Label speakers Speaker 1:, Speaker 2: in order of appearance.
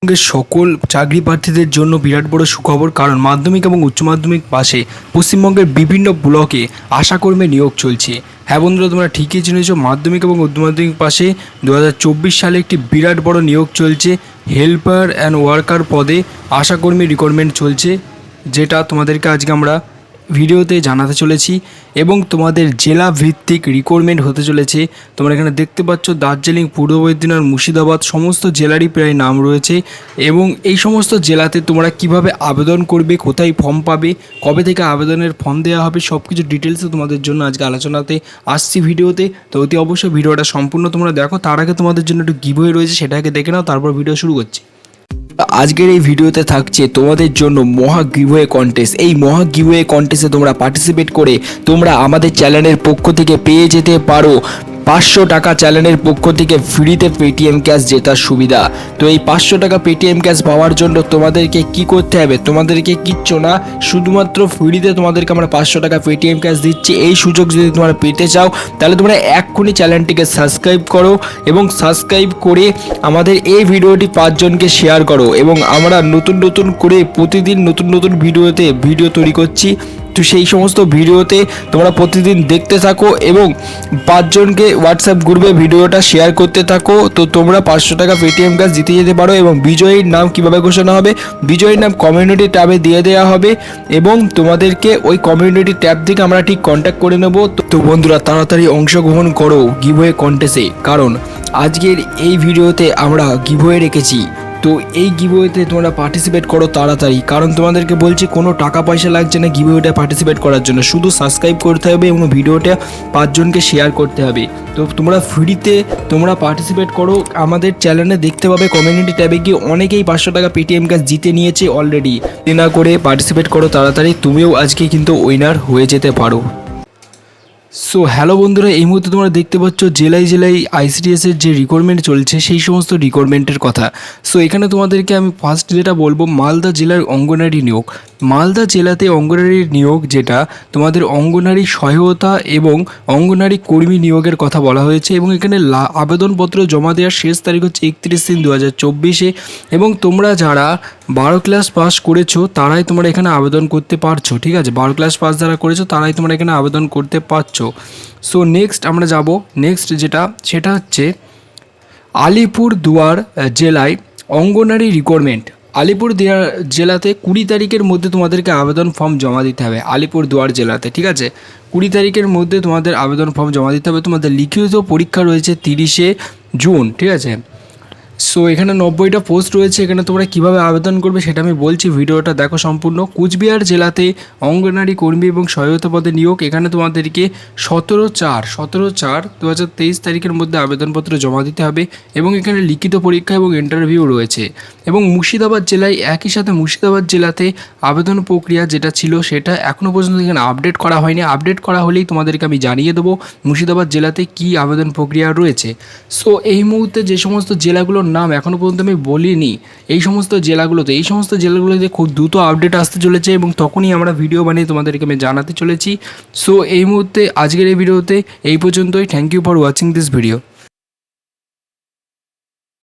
Speaker 1: সকল চাকরি প্রার্থীদের জন্য বিরাট বড় সুখবর, কারণ মাধ্যমিক এবং উচ্চ মাধ্যমিক পাশে পশ্চিমবঙ্গের বিভিন্ন ব্লকে আশাকর্মী নিয়োগ চলছে। হ্যাঁ বন্ধুরা, তোমরা ঠিকই জেনেছো, মাধ্যমিক এবং উচ্চ মাধ্যমিক পাশে 2024 সালে একটি বিরাট বড় নিয়োগ চলছে। হেল্পার অ্যান্ড ওয়ার্কার পদে আশাকর্মী রিক্রুটমেন্ট চলছে, যেটা তোমাদেরকে আজকে আমরা ভিডিওতে জানাতে চলেছি। এবং তোমাদের জেলা ভিত্তিক রিক্রুটমেন্ট হতে চলেছে। তোমরা এখানে দেখতে পাচ্ছ দার্জিলিং, পূর্ব বর্ধমান, মুর্শিদাবাদ সমস্ত জেলারই প্রায় নাম রয়েছে। এবং এই সমস্ত জেলাতে তোমরা কিভাবে আবেদন করবে, কোথায় ফর্ম পাবে, কবে থেকে আবেদনের ফর্ম দেওয়া হবে, সব কিছু ডিটেলসে তোমাদের জন্য আজকে আলোচনাতে আসছি ভিডিওতে। তো অতি অবশ্যই ভিডিওটা সম্পূর্ণ তোমরা দেখো। তার আগে তোমাদের জন্য একটু গিভওয়ে রয়েছে, সেটাকে দেখে নাও, তারপর ভিডিও শুরু করছি। আজকের এই ভিডিওতে থাকছে তোমাদের জন্য মহা গিভওয়ে কন্টেস্ট। এই মহা গিভওয়ে কন্টেস্টে তোমরা পার্টিসিপেট করে তোমরা আমাদের চ্যানেলের পক্ষ থেকে পেয়ে যেতে পারো 500 টাকা চ্যানেলের পক্ষ থেকে ফ্রিতে পেটিএম ক্যাশ জেতার সুবিধা। তো এই 500 টাকা পেটিএম ক্যাশ পাওয়ার জন্য তোমাদেরকে কি করতে হবে? তোমাদেরকে কিচ্ছু না, শুধুমাত্র ফ্রিতে তোমাদেরকে আমরা 500 টাকা পেটিএম ক্যাশ দিচ্ছি। এই সুযোগ যদি তোমরা পেতে চাও তাহলে তোমরা এক্ষুনি চ্যানেলটিকে সাবস্ক্রাইব করো এবং সাবস্ক্রাইব করে আমাদের এই ভিডিওটি 5 জনকে শেয়ার করো। এবং আমরা নতুন করে প্রতিদিন নতুন ভিডিও তৈরি করছি। তো সেই সমস্ত ভিডিওতে তোমরা প্রতিদিন দেখতে থাকো এবং 5 জনকে হোয়াটসঅ্যাপ গ্রুপে ভিডিওটা শেয়ার করতে থাকো। তো তোমরা 500 টাকা পেটিএম ক্যাশ জিতে যেতে পারো। এবং বিজয়ীর নাম কিভাবে ঘোষণা হবে? বিজয়ীর নাম কমিউনিটি ট্যাবে দিয়ে দেওয়া হবে এবং তোমাদেরকে ওই কমিউনিটি ট্যাব থেকে আমরা ঠিক কন্ট্যাক্ট করে নেব। তো বন্ধুরা, তাড়াতাড়ি অংশগ্রহণ করো গিভওয়ে কন্টেস্টে, কারণ আজকের এই ভিডিওতে আমরা গিভওয়ে রেখেছি। তো এই গিভওয়েতে তোমরা পার্টিসিপেট করো তাড়াতাড়ি, কারণ তোমাদেরকে বলছি কোনো টাকা পয়সা লাগছে না গিভওয়েটা পার্টিসিপেট করার জন্য। শুধু সাবস্ক্রাইব করতে হবে এবং ভিডিওটা 5 জনকে শেয়ার করতে হবে। তো তোমরা ফ্রিতে তোমরা পার্টিসিপেট করো। আমাদের চ্যানেলে দেখতে পাবে কমিউনিটি ট্যাবে গিয়ে অনেকেই 500 টাকা পেটিএম ক্যাশ জিতে নিয়েছে অলরেডি। না করে পার্টিসিপেট করো তাড়াতাড়ি, তুমিও আজকে কিন্তু উইনার হয়ে যেতে পারো। সো হ্যালো বন্ধুরা, এই মুহূর্তে তোমরা দেখতে পাচ্ছ জেলায় আইসিডিএসের যে রিক্রুটমেন্ট চলছে সেই সমস্ত রিক্রুটমেন্টের কথা। সো এখানে তোমাদেরকে আমি ফার্স্ট যেটা বলবো, মালদা জেলার অঙ্গনারী নিয়োগ। মালদা জেলাতে অঙ্গনারী নিয়োগ, যেটা তোমাদের অঙ্গনারী সহায়তা এবং অঙ্গনারী কর্মী নিয়োগের কথা বলা হয়েছে। এবং এখানে আবেদনপত্র জমা দেওয়ার শেষ তারিখ হচ্ছে 31/3/2024। এবং তোমরা যারা 12 ক্লাস পাস করেছো তারাই তোমরা এখানে আবেদন করতে পারছো। ঠিক আছে, 12 ক্লাস পাস যারা করেছো তারাই তোমরা এখানে আবেদন করতে পারছো। সো নেক্সট আমরা যাব, সেটা হচ্ছে আলিপুরদুয়ার জেলায় অঙ্গনারী রিক্রুটমেন্ট। আলিপুরদুয়ার জেলাতে 20 তারিখের মধ্যে তোমাদেরকে আবেদন ফর্ম জমা দিতে হবে। আলিপুরদুয়ার জেলাতে, ঠিক আছে, 20 তারিখের মধ্যে তোমাদের আবেদন ফর্ম জমা দিতে হবে। তোমাদের লিখিত পরীক্ষা রয়েছে 30শে জুন, ঠিক আছে। সো এখানে 90টা পোস্ট রয়েছে। এখানে তোমরা কিভাবে আবেদন করবে সেটা আমি বলছি, ভিডিওটা দেখো সম্পূর্ণ। কুচবিহার জেলাতে অঙ্গনারী কর্মী এবং সহায়তা পদে নিয়োগ। এখানে তোমাদেরকে 17/4/2023 তারিখের মধ্যে আবেদনপত্র জমা দিতে হবে। এবং এখানে লিখিত পরীক্ষা এবং ইন্টারভিউ রয়েছে। এবং মুর্শিদাবাদ জেলায় একই সাথে মুর্শিদাবাদ জেলাতে আবেদন প্রক্রিয়া যেটা ছিল সেটা এখনও পর্যন্ত এখানে আপডেট করা হয়নি। আপডেট করা হলেই তোমাদেরকে আমি জানিয়ে দেবো মুর্শিদাবাদ জেলাতে কী আবেদন প্রক্রিয়া রয়েছে। সো এই মুহূর্তে যে সমস্ত জেলাগুলোর নাম এখনও পর্যন্ত আমি বলিনি, এই সমস্ত জেলাগুলোতে খুব দ্রুত আপডেট আসতে চলেছে এবং তখনই আমরা ভিডিও বানিয়ে তোমাদেরকে আমি জানাতে চলেছি। সো এই মুহূর্তে আজকের এই ভিডিওতে এই পর্যন্তই। Thank you for watching this video.